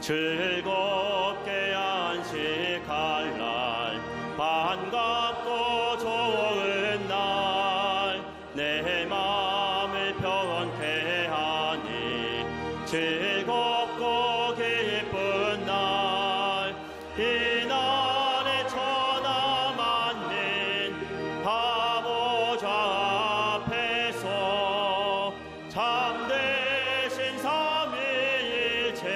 즐겁게 안식할 날, 반갑고 좋은 날, 내 마음을 편케 하니 즐겁고 기쁜 날, 이날에 천하 만민 바보자 앞에서 참되신 삼위일체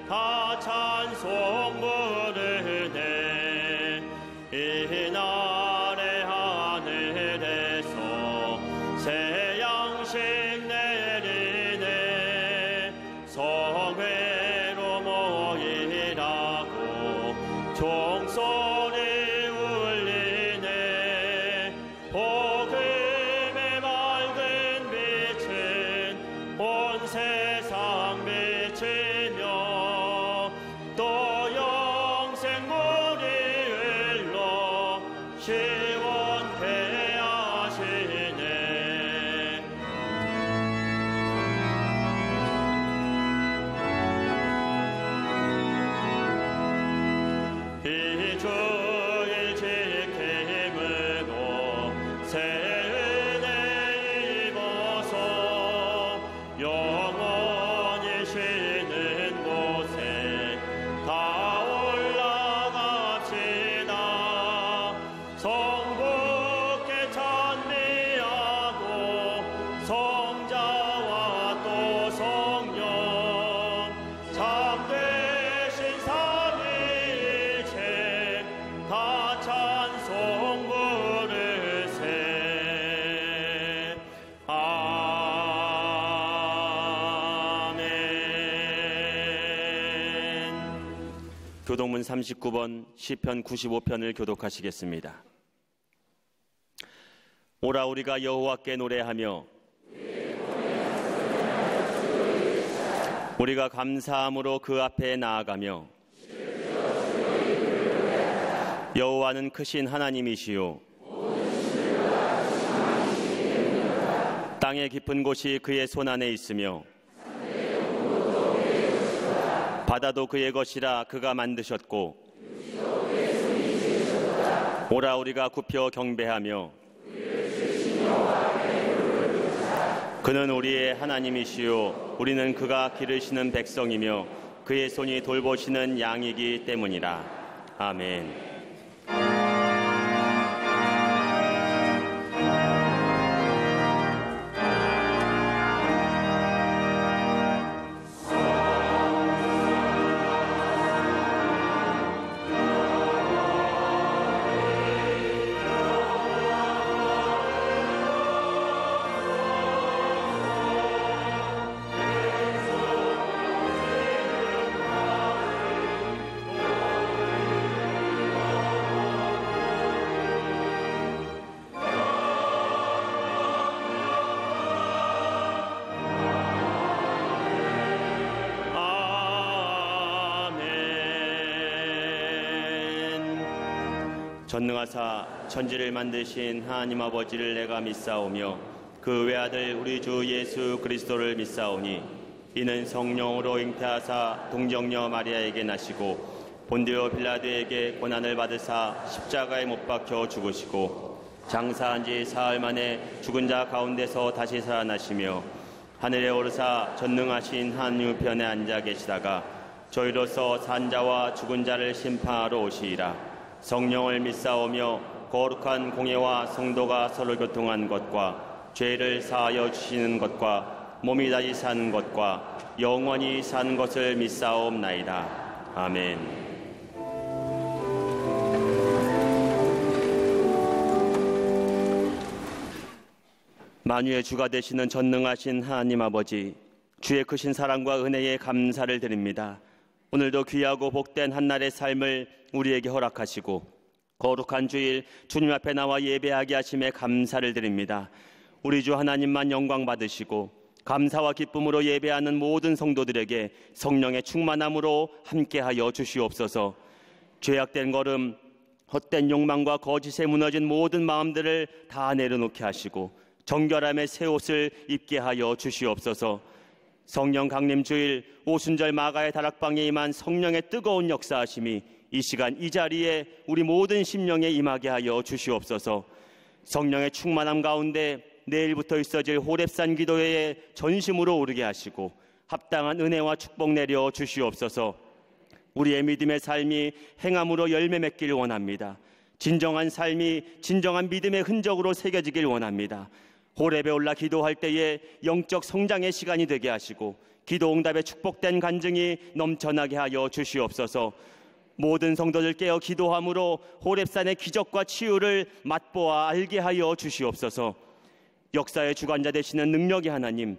다 찬송 부르네. 이날에 하늘에서 새 양식 내리네. 성회로 모이라고 종소리 울리네. 복음의 맑은 빛은 온 세상 비치며 또 영생물이 흘러 시원케 하시네. 이 주일 지킴으로 새 은혜 입어서 영원히 쉬는 곳에 다 올라갑시다. 성부께 찬미하고 성자와 또 성령 참되신 삼위일체 다 찬송 부르세. 아멘. 교독문 39번 시편 95편을 교독하시겠습니다. 오라 우리가 여호와께 노래하며 우리가 감사함으로 그 앞에 나아가며 여호와는 크신 하나님이시요 땅의 깊은 곳이 그의 손안에 있으며 바다도 그의 것이라 그가 만드셨고 오라 우리가 굽혀 경배하며 그는 우리의 하나님이시요 우리는 그가 기르시는 백성이며 그의 손이 돌보시는 양이기 때문이라. 아멘. 전능하사 천지를 만드신 하나님 아버지를 내가 믿사오며 그 외아들 우리 주 예수 그리스도를 믿사오니 이는 성령으로 잉태하사 동정녀 마리아에게 나시고 본디오 빌라도에게 고난을 받으사 십자가에 못 박혀 죽으시고 장사한 지 사흘 만에 죽은 자 가운데서 다시 살아나시며 하늘에 오르사 전능하신 하나님 우편에 앉아 계시다가 저희로서 산 자와 죽은 자를 심판하러 오시리라. 성령을 믿사오며 거룩한 공예와 성도가 서로 교통한 것과 죄를 사하여 주시는 것과 몸이 다시 사는 것과 영원히 사는 것을 믿사옵나이다. 아멘. 만유의 주가 되시는 전능하신 하나님 아버지, 주의 크신 사랑과 은혜에 감사를 드립니다. 오늘도 귀하고 복된 한날의 삶을 우리에게 허락하시고 거룩한 주일 주님 앞에 나와 예배하게 하심에 감사를 드립니다. 우리 주 하나님만 영광 받으시고 감사와 기쁨으로 예배하는 모든 성도들에게 성령의 충만함으로 함께하여 주시옵소서. 죄악된 걸음, 헛된 욕망과 거짓에 무너진 모든 마음들을 다 내려놓게 하시고 정결함의 새 옷을 입게 하여 주시옵소서. 성령 강림 주일 오순절 마가의 다락방에 임한 성령의 뜨거운 역사하심이 이 시간 이 자리에 우리 모든 심령에 임하게 하여 주시옵소서. 성령의 충만함 가운데 내일부터 있어질 호렙산 기도회에 전심으로 오르게 하시고 합당한 은혜와 축복 내려 주시옵소서. 우리의 믿음의 삶이 행함으로 열매 맺길 원합니다. 진정한 삶이 진정한 믿음의 흔적으로 새겨지길 원합니다. 호렙에 올라 기도할 때에 영적 성장의 시간이 되게 하시고 기도 응답의 축복된 간증이 넘쳐나게 하여 주시옵소서. 모든 성도들 깨어 기도함으로 호렙산의 기적과 치유를 맛보아 알게 하여 주시옵소서. 역사의 주관자 되시는 능력의 하나님,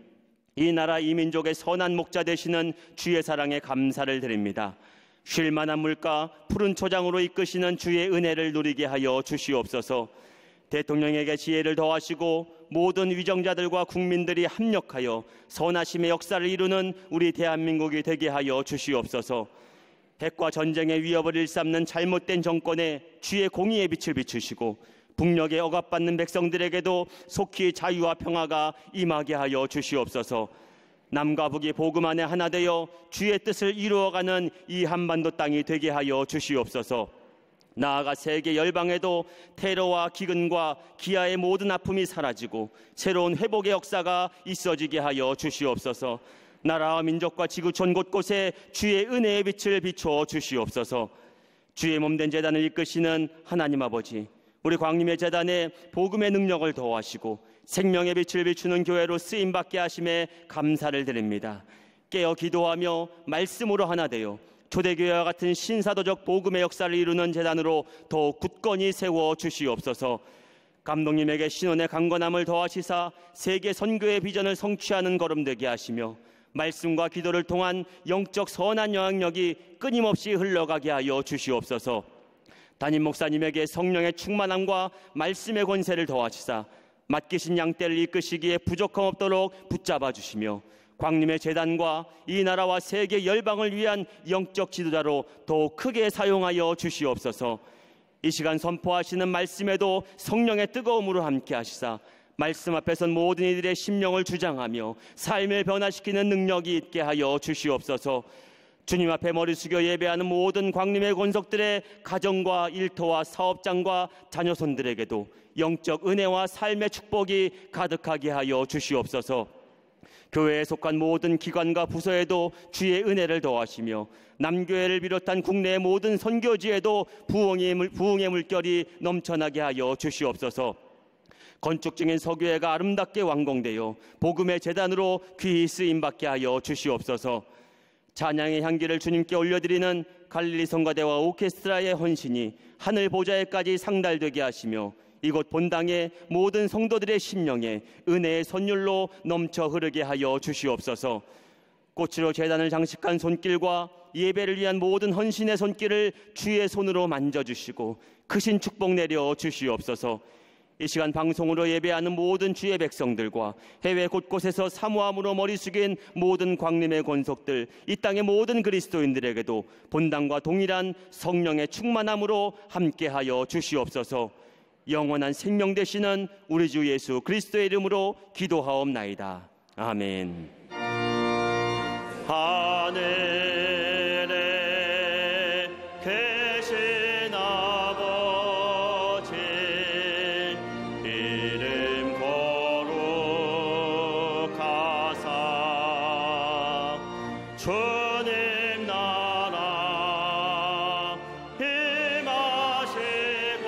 이 나라 이 민족의 선한 목자 되시는 주의 사랑에 감사를 드립니다. 쉴만한 물가 푸른 초장으로 이끄시는 주의 은혜를 누리게 하여 주시옵소서. 대통령에게 지혜를 더하시고 모든 위정자들과 국민들이 합력하여 선하심의 역사를 이루는 우리 대한민국이 되게 하여 주시옵소서. 핵과 전쟁의 위협을 일삼는 잘못된 정권에 주의 공의의 빛을 비추시고 북녘에 억압받는 백성들에게도 속히 자유와 평화가 임하게 하여 주시옵소서. 남과 북이 복음 안에 하나 되어 주의 뜻을 이루어가는 이 한반도 땅이 되게 하여 주시옵소서. 나아가 세계 열방에도 테러와 기근과 기아의 모든 아픔이 사라지고 새로운 회복의 역사가 있어지게 하여 주시옵소서. 나라와 민족과 지구촌 곳곳에 주의 은혜의 빛을 비추어 주시옵소서. 주의 몸된 제단을 이끄시는 하나님 아버지, 우리 광림의 제단에 복음의 능력을 더하시고 생명의 빛을 비추는 교회로 쓰임받게 하심에 감사를 드립니다. 깨어 기도하며 말씀으로 하나 되어 초대교회와 같은 신사도적 복음의 역사를 이루는 제단으로 더욱 굳건히 세워 주시옵소서. 감독님에게 신원의 강건함을 더하시사 세계 선교의 비전을 성취하는 걸음 되게 하시며 말씀과 기도를 통한 영적 선한 영향력이 끊임없이 흘러가게 하여 주시옵소서. 담임 목사님에게 성령의 충만함과 말씀의 권세를 더하시사 맡기신 양떼를 이끄시기에 부족함 없도록 붙잡아 주시며 광림의 제단과 이 나라와 세계 열방을 위한 영적 지도자로 더욱 크게 사용하여 주시옵소서. 이 시간 선포하시는 말씀에도 성령의 뜨거움으로 함께 하시사 말씀 앞에선 모든 이들의 심령을 주장하며 삶을 변화시키는 능력이 있게 하여 주시옵소서. 주님 앞에 머리 숙여 예배하는 모든 광림의 권속들의 가정과 일터와 사업장과 자녀손들에게도 영적 은혜와 삶의 축복이 가득하게 하여 주시옵소서. 교회에 속한 모든 기관과 부서에도 주의 은혜를 더하시며 남교회를 비롯한 국내의 모든 선교지에도 부흥의 물결이 넘쳐나게 하여 주시옵소서. 건축 중인 서교회가 아름답게 완공되어 복음의 제단으로 귀히 쓰임받게 하여 주시옵소서. 찬양의 향기를 주님께 올려드리는 갈릴리 성가대와 오케스트라의 헌신이 하늘 보좌에까지 상달되게 하시며 이곳 본당의 모든 성도들의 심령에 은혜의 선율로 넘쳐 흐르게 하여 주시옵소서. 꽃으로 제단을 장식한 손길과 예배를 위한 모든 헌신의 손길을 주의 손으로 만져주시고 크신 축복 내려 주시옵소서. 이 시간 방송으로 예배하는 모든 주의 백성들과 해외 곳곳에서 사모함으로 머리 숙인 모든 광림의 권속들, 이 땅의 모든 그리스도인들에게도 본당과 동일한 성령의 충만함으로 함께하여 주시옵소서. 영원한 생명 되시는 우리 주 예수 그리스도의 이름으로 기도하옵나이다. 아멘. 하늘에 계신 아버지 이름 거룩하사 주님 나라 임하시고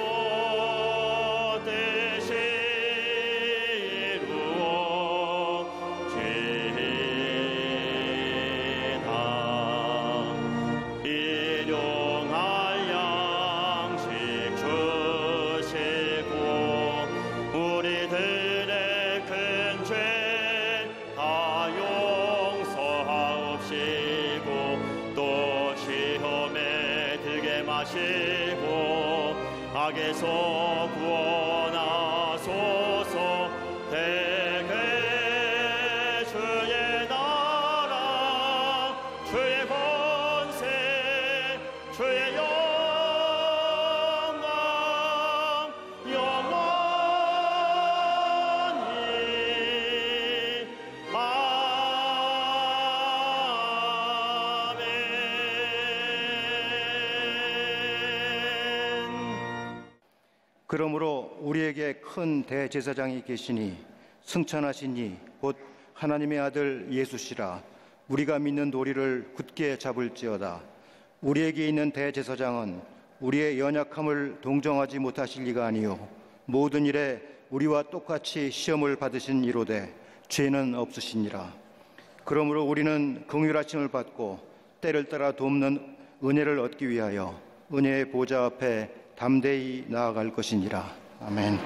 뜻이 이루어지이다. 일용할 양식 주시고 우리들의 큰 죄 다 용서하옵시고 또 시험에 들게 마시고 악에서 구원하소서. 대개 주의 나라 주의 권세 주의 영광 영원히 아멘. 그러므로 우리에게 큰 대제사장이 계시니 승천하신 이 곧 하나님의 아들 예수시라. 우리가 믿는 도리를 굳게 잡을지어다. 우리에게 있는 대제사장은 우리의 연약함을 동정하지 못하실 리가 아니요 모든 일에 우리와 똑같이 시험을 받으신 이로되 죄는 없으시니라. 그러므로 우리는 긍휼하심을 받고 때를 따라 돕는 은혜를 얻기 위하여 은혜의 보좌 앞에 담대히 나아갈 것이니라. 아멘.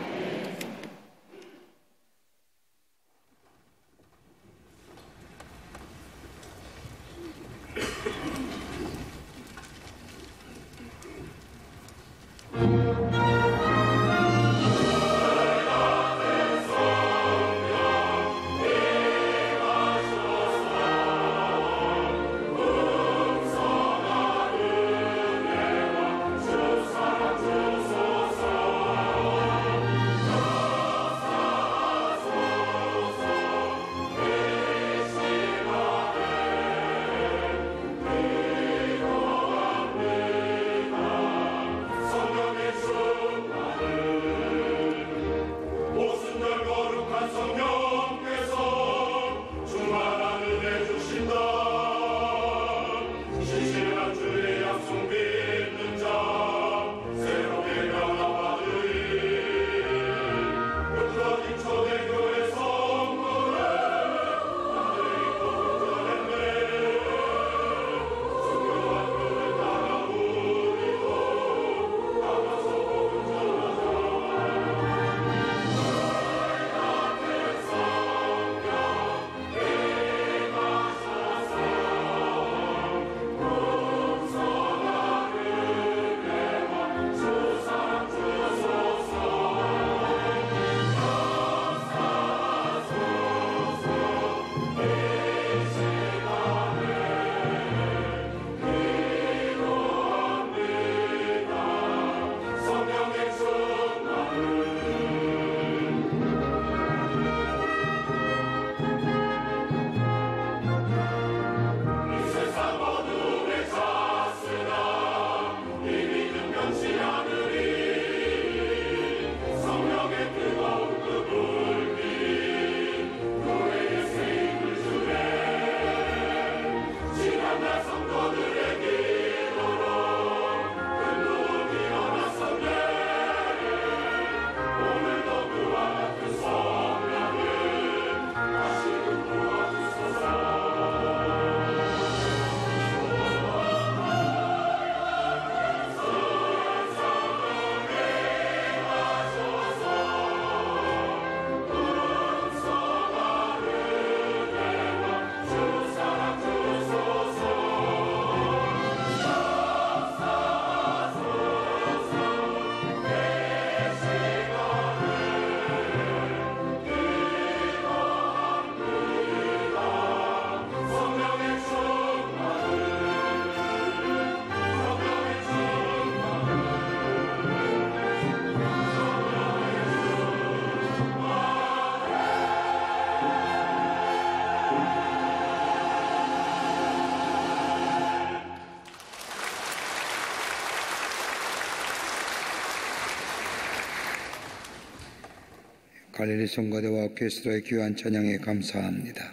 갈릴리 성가대와 오케스트라의 귀한 찬양에 감사합니다.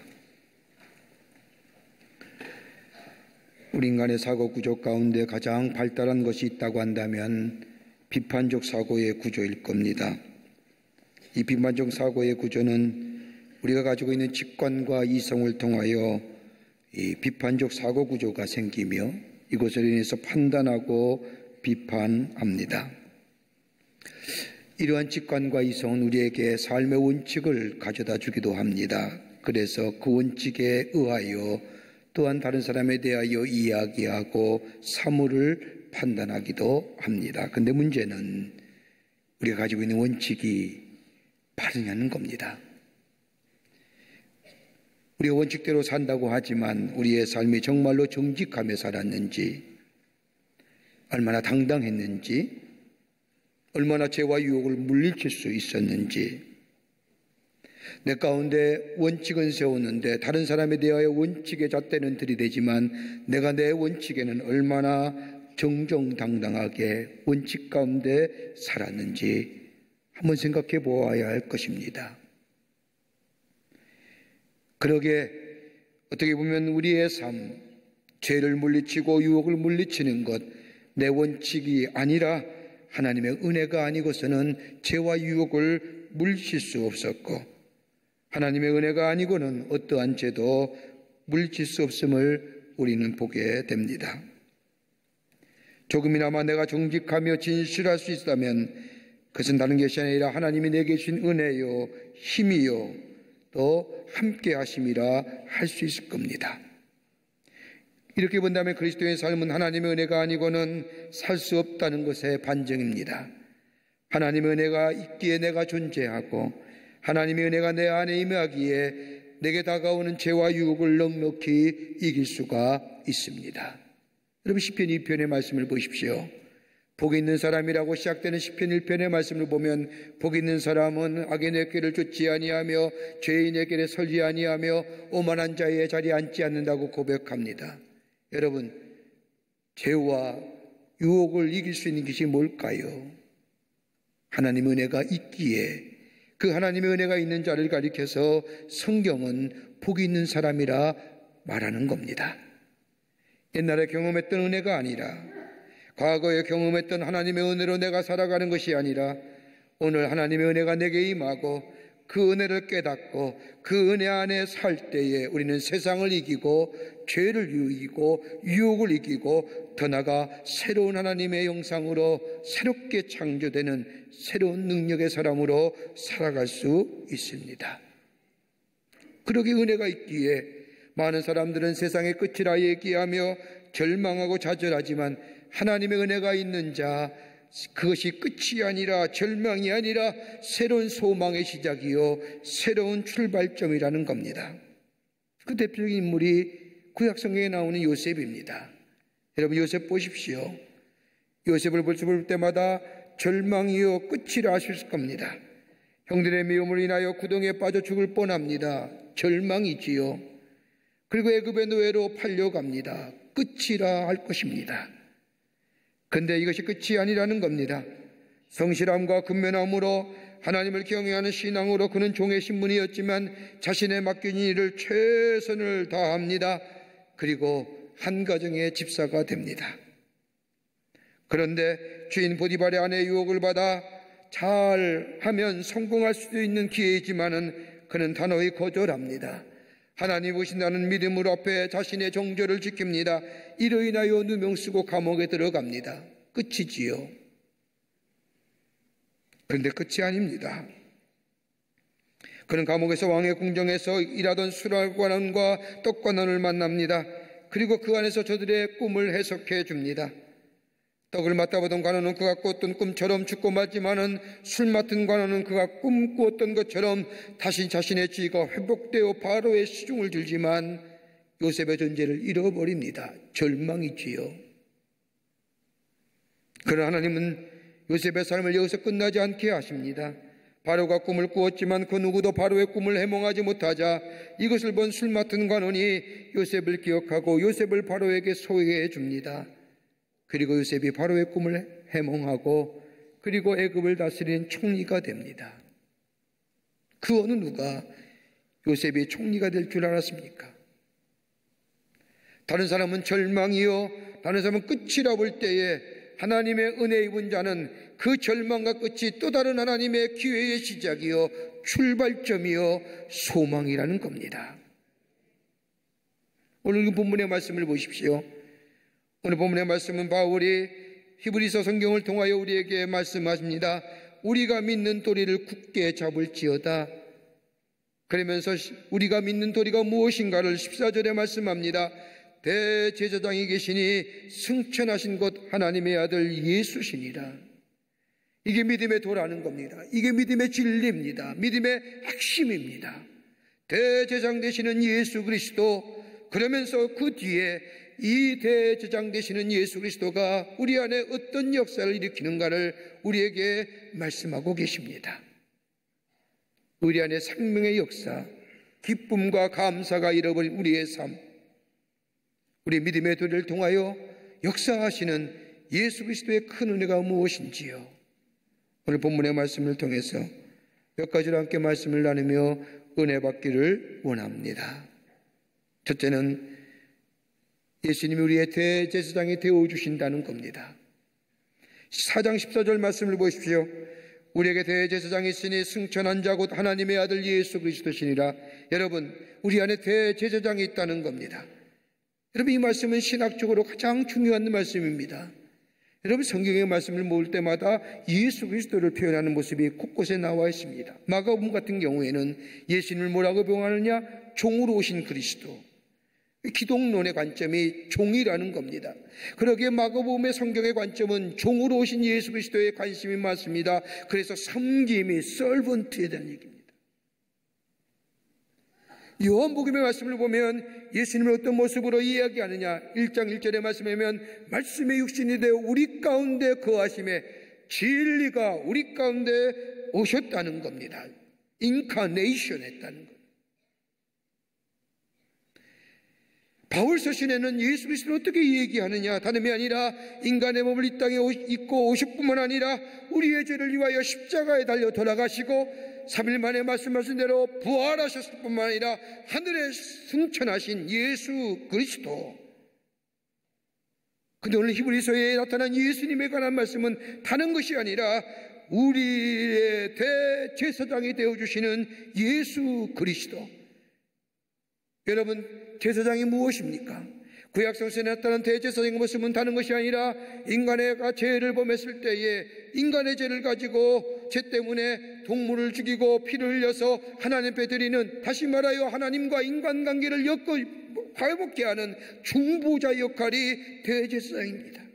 우리 인간의 사고 구조 가운데 가장 발달한 것이 있다고 한다면 비판적 사고의 구조일 겁니다. 이 비판적 사고의 구조는 우리가 가지고 있는 직관과 이성을 통하여 이 비판적 사고 구조가 생기며 이것을 인해서 판단하고 비판합니다. 이러한 직관과 이성은 우리에게 삶의 원칙을 가져다 주기도 합니다. 그래서 그 원칙에 의하여 또한 다른 사람에 대하여 이야기하고 사물을 판단하기도 합니다. 그런데 문제는 우리가 가지고 있는 원칙이 바르냐는 겁니다. 우리가 원칙대로 산다고 하지만 우리의 삶이 정말로 정직하며 살았는지, 얼마나 당당했는지, 얼마나 죄와 유혹을 물리칠 수 있었는지, 내 가운데 원칙은 세우는데 다른 사람에 대하여 원칙의 잣대는 들이대지만 내가 내 원칙에는 얼마나 정정당당하게 원칙 가운데 살았는지 한번 생각해 보아야 할 것입니다. 그러게 어떻게 보면 우리의 삶, 죄를 물리치고 유혹을 물리치는 것, 내 원칙이 아니라 하나님의 은혜가 아니고서는 죄와 유혹을 물리칠 수 없었고, 하나님의 은혜가 아니고는 어떠한 죄도 물리칠 수 없음을 우리는 보게 됩니다. 조금이나마 내가 정직하며 진실할 수 있다면 그것은 다른 것이 아니라 하나님이 내게 주신 은혜요, 힘이요, 또 함께 하심이라 할 수 있을 겁니다. 이렇게 본다면 그리스도의 삶은 하나님의 은혜가 아니고는 살 수 없다는 것의 반증입니다. 하나님의 은혜가 있기에 내가 존재하고 하나님의 은혜가 내 안에 임하기에 내게 다가오는 죄와 유혹을 넉넉히 이길 수가 있습니다. 여러분, 시편 2편의 말씀을 보십시오. 복이 있는 사람이라고 시작되는 시편 1편의 말씀을 보면 복이 있는 사람은 악인의 꾀를 쫓지 아니하며 죄인의 길에 설지 아니하며 오만한 자의 자리에 앉지 않는다고 고백합니다. 여러분, 죄와 유혹을 이길 수 있는 것이 뭘까요? 하나님의 은혜가 있기에 그 하나님의 은혜가 있는 자를 가리켜서 성경은 복이 있는 사람이라 말하는 겁니다. 옛날에 경험했던 은혜가 아니라 과거에 경험했던 하나님의 은혜로 내가 살아가는 것이 아니라 오늘 하나님의 은혜가 내게 임하고 그 은혜를 깨닫고 그 은혜 안에 살 때에 우리는 세상을 이기고 죄를 이기고 유혹을 이기고 더 나아가 새로운 하나님의 형상으로 새롭게 창조되는 새로운 능력의 사람으로 살아갈 수 있습니다. 그러기에 은혜가 있기에 많은 사람들은 세상의 끝이라 얘기하며 절망하고 좌절하지만 하나님의 은혜가 있는 자, 그것이 끝이 아니라 절망이 아니라 새로운 소망의 시작이요 새로운 출발점이라는 겁니다. 그 대표적인 인물이 구약성경에 나오는 요셉입니다. 여러분, 요셉 보십시오. 요셉을 볼 때마다 절망이요 끝이라 하실 겁니다. 형들의 미움을 인하여 구덩이에 빠져 죽을 뻔합니다. 절망이지요. 그리고 애굽의 노예로 팔려갑니다. 끝이라 할 것입니다. 근데 이것이 끝이 아니라는 겁니다. 성실함과 근면함으로 하나님을 경외하는 신앙으로 그는 종의 신분이었지만 자신의 맡긴 일을 최선을 다합니다. 그리고 한 가정의 집사가 됩니다. 그런데 주인 보디발의 아내의 유혹을 받아 잘하면 성공할 수도 있는 기회이지만은 그는 단호히 거절합니다. 하나님 오신다는 믿음으로 앞에 자신의 정절을 지킵니다. 이로 인하여 누명 쓰고 감옥에 들어갑니다. 끝이지요. 그런데 끝이 아닙니다. 그는 감옥에서 왕의 궁정에서 일하던 수라관원과 떡관원을 만납니다. 그리고 그 안에서 저들의 꿈을 해석해 줍니다. 떡을 맡아보던 관원은 그가 꾸었던 꿈처럼 죽고 말지만은 술 맡은 관원은 그가 꿈꾸었던 것처럼 다시 자신의 지위가 회복되어 바로의 시중을 들지만 요셉의 존재를 잃어버립니다. 절망이지요. 그러나 하나님은 요셉의 삶을 여기서 끝나지 않게 하십니다. 바로가 꿈을 꾸었지만 그 누구도 바로의 꿈을 해몽하지 못하자 이것을 본 술 맡은 관원이 요셉을 기억하고 요셉을 바로에게 소개해 줍니다. 그리고 요셉이 바로의 꿈을 해몽하고 그리고 애굽을 다스리는 총리가 됩니다. 그 어느 누가 요셉이 총리가 될 줄 알았습니까? 다른 사람은 절망이요 다른 사람은 끝이라 볼 때에 하나님의 은혜 입은 자는 그 절망과 끝이 또 다른 하나님의 기회의 시작이요 출발점이요 소망이라는 겁니다. 오늘 본문의 말씀을 보십시오. 오늘 본문의 말씀은 바울이 히브리서 성경을 통하여 우리에게 말씀하십니다. 우리가 믿는 도리를 굳게 잡을지어다. 그러면서 우리가 믿는 도리가 무엇인가를 14절에 말씀합니다. 대제사장이 계시니 승천하신 것 하나님의 아들 예수시니라. 이게 믿음의 도라는 겁니다. 이게 믿음의 진리입니다. 믿음의 핵심입니다. 대제사장 되시는 예수 그리스도, 그러면서 그 뒤에 이 대제사장 되시는 예수 그리스도가 우리 안에 어떤 역사를 일으키는가를 우리에게 말씀하고 계십니다. 우리 안에 생명의 역사, 기쁨과 감사가 잃어버린 우리의 삶, 우리 믿음의 도리를 통하여 역사하시는 예수 그리스도의 큰 은혜가 무엇인지요? 오늘 본문의 말씀을 통해서 몇 가지로 함께 말씀을 나누며 은혜 받기를 원합니다. 첫째는 예수님이 우리의 대제사장이 되어주신다는 겁니다. 4장 14절 말씀을 보십시오. 우리에게 대제사장이 있으니 승천한 자 곧 하나님의 아들 예수 그리스도시니라. 여러분, 우리 안에 대제사장이 있다는 겁니다. 여러분, 이 말씀은 신학적으로 가장 중요한 말씀입니다. 여러분, 성경의 말씀을 모을 때마다 예수 그리스도를 표현하는 모습이 곳곳에 나와 있습니다. 마가복음 같은 경우에는 예수님을 뭐라고 표현하느냐? 종으로 오신 그리스도. 기독론의 관점이 종이라는 겁니다. 그러기에 마가복음의 성경의 관점은 종으로 오신 예수 그리스도에 관심이 많습니다. 그래서 섬김이 서번트에 대한 얘기입니다. 요한복음의 말씀을 보면 예수님을 어떤 모습으로 이야기하느냐? 1장 1절의 말씀에 보면 말씀의 육신이 되어 우리 가운데 거하심에 진리가 우리 가운데 오셨다는 겁니다. 인카네이션 했다는 것. 바울 서신에는 예수 그리스도를 어떻게 얘기하느냐? 다름이 아니라 인간의 몸을 이 땅에 입고 오실 뿐만 아니라 우리의 죄를 위하여 십자가에 달려 돌아가시고 3일 만에 말씀하신 대로 부활하셨을 뿐만 아니라 하늘에 승천하신 예수 그리스도. 근데 오늘 히브리서에 나타난 예수님에 관한 말씀은 다른 것이 아니라 우리의 대제사장이 되어주시는 예수 그리스도. 여러분, 제사장이 무엇입니까? 구약성서에 나타난 대제사장의 모습은 다른 것이 아니라 인간의 죄를 범했을 때에 인간의 죄를 가지고 죄 때문에 동물을 죽이고 피를 흘려서 하나님 앞에 드리는, 다시 말하여 하나님과 인간관계를 회복케 하는 중보자 역할이 대제사장입니다.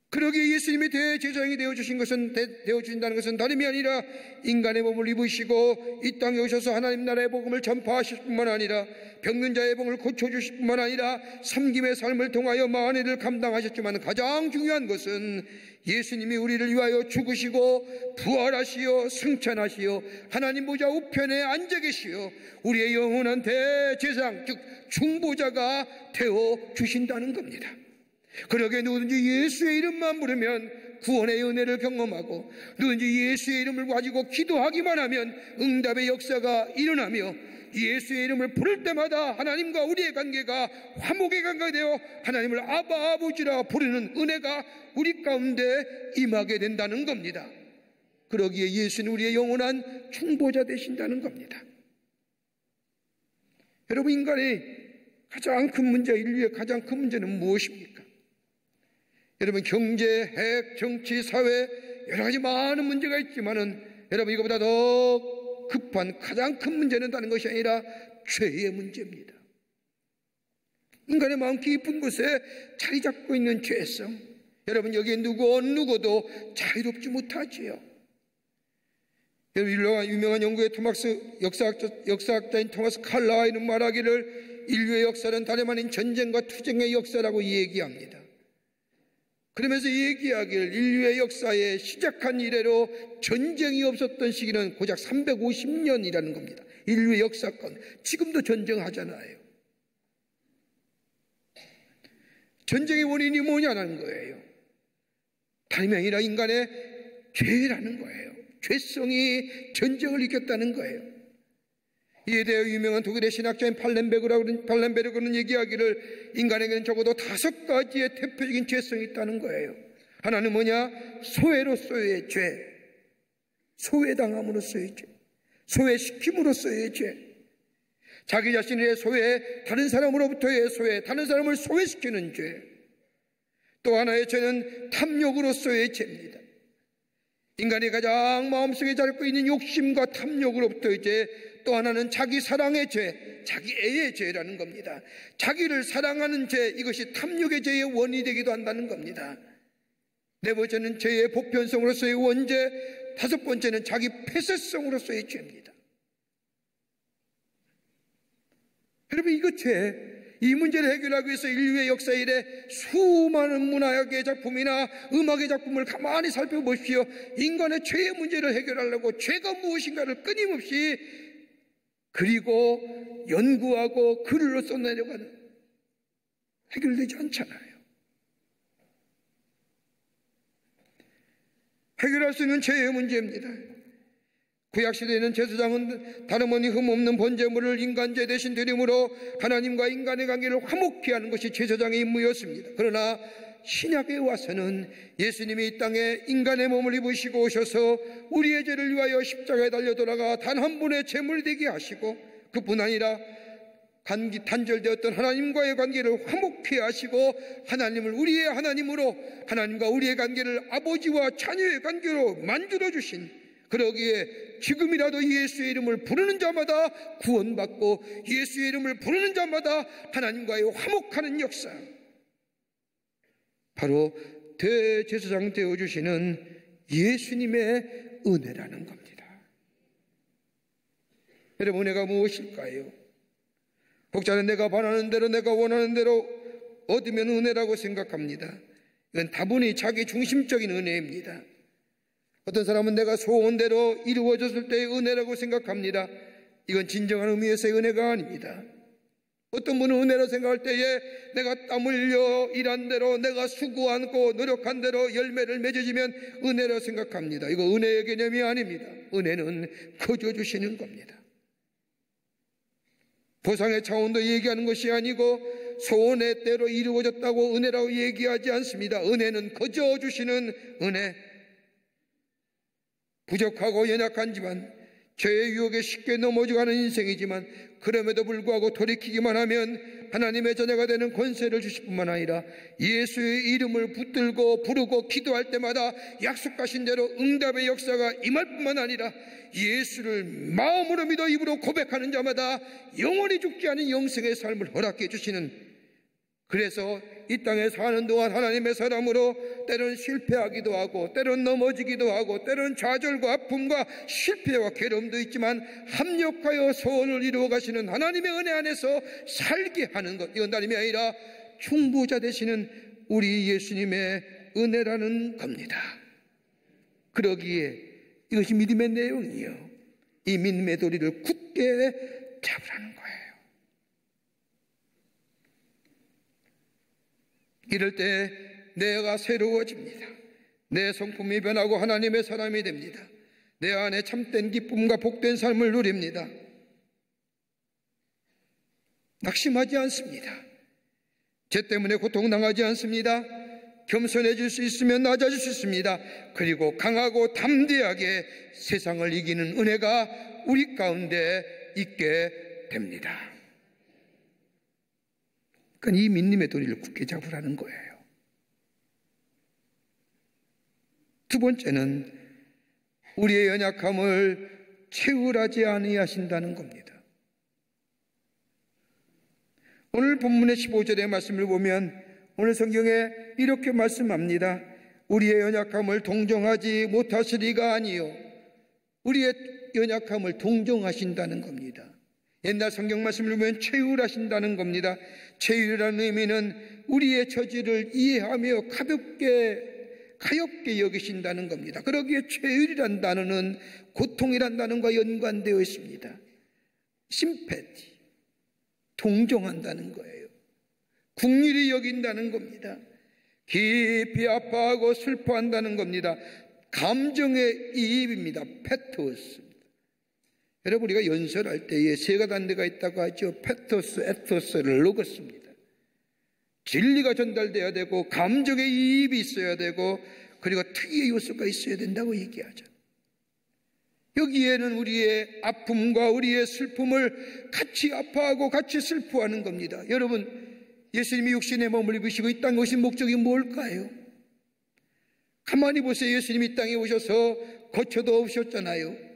그러기에 예수님이 대제사장이 되어주신다는 것은 다름이 아니라 인간의 몸을 입으시고 이 땅에 오셔서 하나님 나라의 복음을 전파하실 뿐만 아니라 병든 자의 병을 고쳐주실 뿐만 아니라 섬김의 삶을 통하여 많은 일을 감당하셨지만 가장 중요한 것은 예수님이 우리를 위하여 죽으시고 부활하시어 승천하시어 하나님 보좌 우편에 앉아 계시어 우리의 영원한 대제사장, 즉 중보자가 되어주신다는 겁니다. 그러기에 누구든지 예수의 이름만 부르면 구원의 은혜를 경험하고 누구든지 예수의 이름을 가지고 기도하기만 하면 응답의 역사가 일어나며 예수의 이름을 부를 때마다 하나님과 우리의 관계가 화목의 관계가 되어 하나님을 아바 아버지라 부르는 은혜가 우리 가운데 임하게 된다는 겁니다. 그러기에 예수는 우리의 영원한 중보자 되신다는 겁니다. 여러분, 인간의 가장 큰 문제, 인류의 가장 큰 문제는 무엇입니까? 여러분, 경제, 핵, 정치, 사회 여러 가지 많은 문제가 있지만은 여러분, 이거보다 더 급한 가장 큰 문제는 다른 것이 아니라 죄의 문제입니다. 인간의 마음 깊은 곳에 자리 잡고 있는 죄성. 여러분, 여기에 누구도 자유롭지 못하지요. 여러분, 유명한 영국의 역사학자인 토마스 칼라이는 말하기를 인류의 역사는 다름 아닌 전쟁과 투쟁의 역사라고 얘기합니다. 그러면서 얘기하길 인류의 역사에 시작한 이래로 전쟁이 없었던 시기는 고작 350년이라는 겁니다. 인류의 역사권. 지금도 전쟁하잖아요. 전쟁의 원인이 뭐냐는 거예요. 다름이 아니라 인간의 죄라는 거예요. 죄성이 전쟁을 일으켰다는 거예요. 이에 대해 유명한 독일의 신학자인 팔렌베르그는 얘기하기를 인간에게는 적어도 5가지의 대표적인 죄성이 있다는 거예요. 하나는 뭐냐? 소외로서의 죄, 소외당함으로서의 죄, 소외시킴으로서의 죄, 자기 자신의 소외, 다른 사람으로부터의 소외, 다른 사람을 소외시키는 죄. 또 하나의 죄는 탐욕으로서의 죄입니다. 인간이 가장 마음속에 자리고 있는 욕심과 탐욕으로부터의 죄. 또 하나는 자기 사랑의 죄, 자기 애의 죄라는 겁니다. 자기를 사랑하는 죄, 이것이 탐욕의 죄의 원인이 되기도 한다는 겁니다. 네 번째는 죄의 보편성으로서의 원죄, 5번째는 자기 폐쇄성으로서의 죄입니다. 여러분, 이거 죄, 이 문제를 해결하기 위해서 인류의 역사 이래 수많은 문학의 작품이나 음악의 작품을 가만히 살펴보십시오. 인간의 죄의 문제를 해결하려고 죄가 무엇인가를 끊임없이 그리고 연구하고 글로 써내려가는, 해결되지 않잖아요. 해결할 수 있는 죄의 문제입니다. 구약시대에는 제사장은 다름없이 흠없는 번제물을 인간죄 대신 드림으로 하나님과 인간의 관계를 화목케 하는 것이 제사장의 임무였습니다. 그러나 신약에 와서는 예수님이 이 땅에 인간의 몸을 입으시고 오셔서 우리의 죄를 위하여 십자가에 달려 돌아가 단 한 분의 제물이 되게 하시고, 그뿐 아니라 단절되었던 하나님과의 관계를 화목케 하시고 하나님을 우리의 하나님으로, 하나님과 우리의 관계를 아버지와 자녀의 관계로 만들어 주신, 그러기에 지금이라도 예수의 이름을 부르는 자마다 구원받고 예수의 이름을 부르는 자마다 하나님과의 화목하는 역사, 바로 대제사장 되어주시는 예수님의 은혜라는 겁니다. 여러분, 은혜가 무엇일까요? 혹자는 내가 바라는 대로, 내가 원하는 대로 얻으면 은혜라고 생각합니다. 이건 다분히 자기 중심적인 은혜입니다. 어떤 사람은 내가 소원대로 이루어졌을 때의 은혜라고 생각합니다. 이건 진정한 의미에서의 은혜가 아닙니다. 어떤 분은 은혜로 생각할 때에 내가 땀 흘려 일한 대로, 내가 수고하고 노력한 대로 열매를 맺어지면 은혜로 생각합니다. 이거 은혜의 개념이 아닙니다. 은혜는 거저 주시는 겁니다. 보상의 차원도 얘기하는 것이 아니고 소원의 때로 이루어졌다고 은혜라고 얘기하지 않습니다. 은혜는 거저 주시는 은혜. 부족하고 연약한지만 죄의 유혹에 쉽게 넘어져가는 인생이지만 그럼에도 불구하고 돌이키기만 하면 하나님의 자녀가 되는 권세를 주실 뿐만 아니라 예수의 이름을 붙들고 부르고 기도할 때마다 약속하신 대로 응답의 역사가 임할 뿐만 아니라 예수를 마음으로 믿어 입으로 고백하는 자마다 영원히 죽지 않은 영생의 삶을 허락해 주시는, 그래서 이 땅에 사는 동안 하나님의 사람으로 때론 실패하기도 하고 때론 넘어지기도 하고 때론 좌절과 아픔과 실패와 괴로움도 있지만 합력하여 소원을 이루어 가시는 하나님의 은혜 안에서 살게 하는 것, 이건 다름이 아니라 중보자 되시는 우리 예수님의 은혜라는 겁니다. 그러기에 이것이 믿음의 내용이요, 이 믿음의 도리를 굳게 잡으라는 거예요. 이럴 때 내가 새로워집니다. 내 성품이 변하고 하나님의 사람이 됩니다. 내 안에 참된 기쁨과 복된 삶을 누립니다. 낙심하지 않습니다. 죄 때문에 고통당하지 않습니다. 겸손해질 수 있으면 낮아질 수 있습니다. 그리고 강하고 담대하게 세상을 이기는 은혜가 우리 가운데 있게 됩니다. 그러니까 이 믿음의 도리를 굳게 잡으라는 거예요. 두 번째는 우리의 연약함을 채울하지 아니하신다는 겁니다. 오늘 본문의 15절의 말씀을 보면 오늘 성경에 이렇게 말씀합니다. 우리의 연약함을 동정하지 못하시리가 아니요, 우리의 연약함을 동정하신다는 겁니다. 옛날 성경 말씀을 보면 채울하신다는 겁니다. 채울이라는 의미는 우리의 처지를 이해하며 가볍게 여기신다는 겁니다. 그러기에 채울이란 단어는 고통이란 단어가 연관되어 있습니다. 심패티, 동정한다는 거예요. 긍휼히 여긴다는 겁니다. 깊이 아파하고 슬퍼한다는 겁니다. 감정의 이입입니다. 패토스. 여러분, 우리가 연설할 때에 세 가단대가 있다고 하죠. 패토스, 에토스를 넣었습니다. 진리가 전달돼야 되고 감정의 이입이 있어야 되고 그리고 특이의 요소가 있어야 된다고 얘기하죠. 여기에는 우리의 아픔과 우리의 슬픔을 같이 아파하고 같이 슬퍼하는 겁니다. 여러분, 예수님이 육신의 몸을 입으시고 이 땅에 오신 목적이 뭘까요? 가만히 보세요. 예수님이 이 땅에 오셔서 거처도 없으셨잖아요.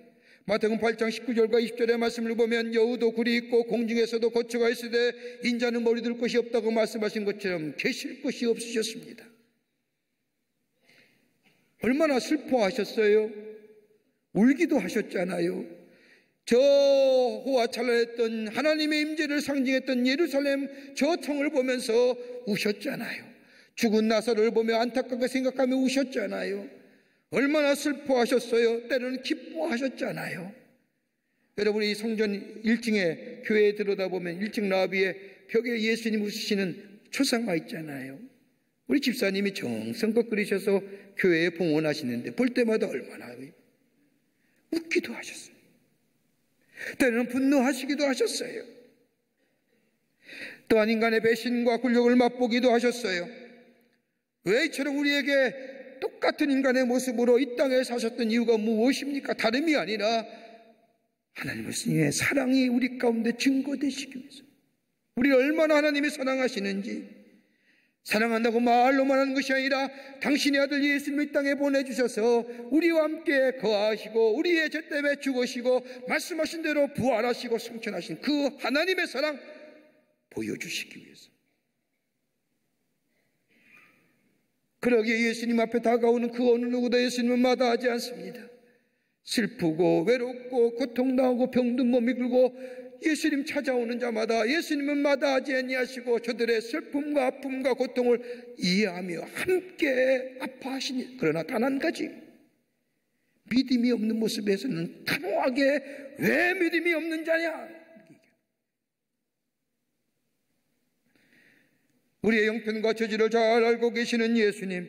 마태복음 8장 19절과 20절의 말씀을 보면 여우도 굴이 있고 공중에서도 거처가 있으되 인자는 머리 둘 곳이 없다고 말씀하신 것처럼 계실 곳이 없으셨습니다. 얼마나 슬퍼하셨어요? 울기도 하셨잖아요. 저 호화찬란했던 하나님의 임재를 상징했던 예루살렘 저 성을 보면서 우셨잖아요. 죽은 나사로를 보며 안타깝게 생각하며 우셨잖아요. 얼마나 슬퍼하셨어요? 때로는 기뻐하셨잖아요. 여러분, 이 성전 1층에 교회에 들어다 보면 1층 라비에 벽에 예수님 웃으시는 초상화 있잖아요. 우리 집사님이 정성껏 그리셔서 교회에 봉헌하시는데 볼 때마다 얼마나 웃기도 하셨어요. 때로는 분노하시기도 하셨어요. 또한 인간의 배신과 굴욕을 맛보기도 하셨어요. 왜 이처럼 우리에게 똑같은 인간의 모습으로 이 땅에 사셨던 이유가 무엇입니까? 다름이 아니라 하나님의 사랑이 우리 가운데 증거되시기 위해서, 우리 얼마나 하나님이 사랑하시는지, 사랑한다고 말로만 하는 것이 아니라 당신의 아들 예수님을 이 땅에 보내주셔서 우리와 함께 거하시고 우리의 죄 때문에 죽으시고 말씀하신 대로 부활하시고 승천하신 그 하나님의 사랑 보여주시기 위해서. 그러기에 예수님 앞에 다가오는 그 어느 누구도 예수님은 마다하지 않습니다. 슬프고 외롭고 고통당하고 병든 몸이 긁고 예수님 찾아오는 자마다 예수님은 마다하지 아니하시고 저들의 슬픔과 아픔과 고통을 이해하며 함께 아파하시니, 그러나 단 한 가지, 믿음이 없는 모습에서는 단호하게 왜 믿음이 없는 자냐, 우리의 형편과 처지를 잘 알고 계시는 예수님,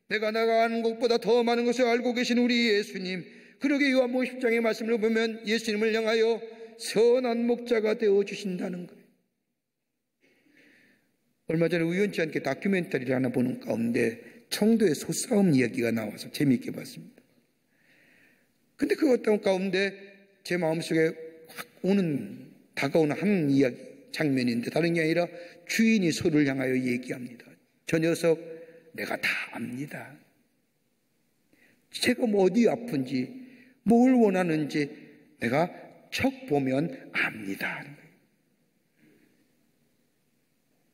내가 아는 것보다 더 많은 것을 알고 계신 우리 예수님, 그러게 요한복음 10장의 말씀을 보면 예수님을 향하여 선한 목자가 되어주신다는 거예요. 얼마 전에 우연치 않게 다큐멘터리를 하나 보는 가운데 청도의 소싸움 이야기가 나와서 재미있게 봤습니다. 근데 그 어떤 가운데 제 마음속에 확 다가오는 한 이야기, 장면인데 다른 게 아니라 주인이 소를 향하여 얘기합니다. 저 녀석 내가 다 압니다. 제가 뭐 어디 아픈지 뭘 원하는지 내가 척 보면 압니다.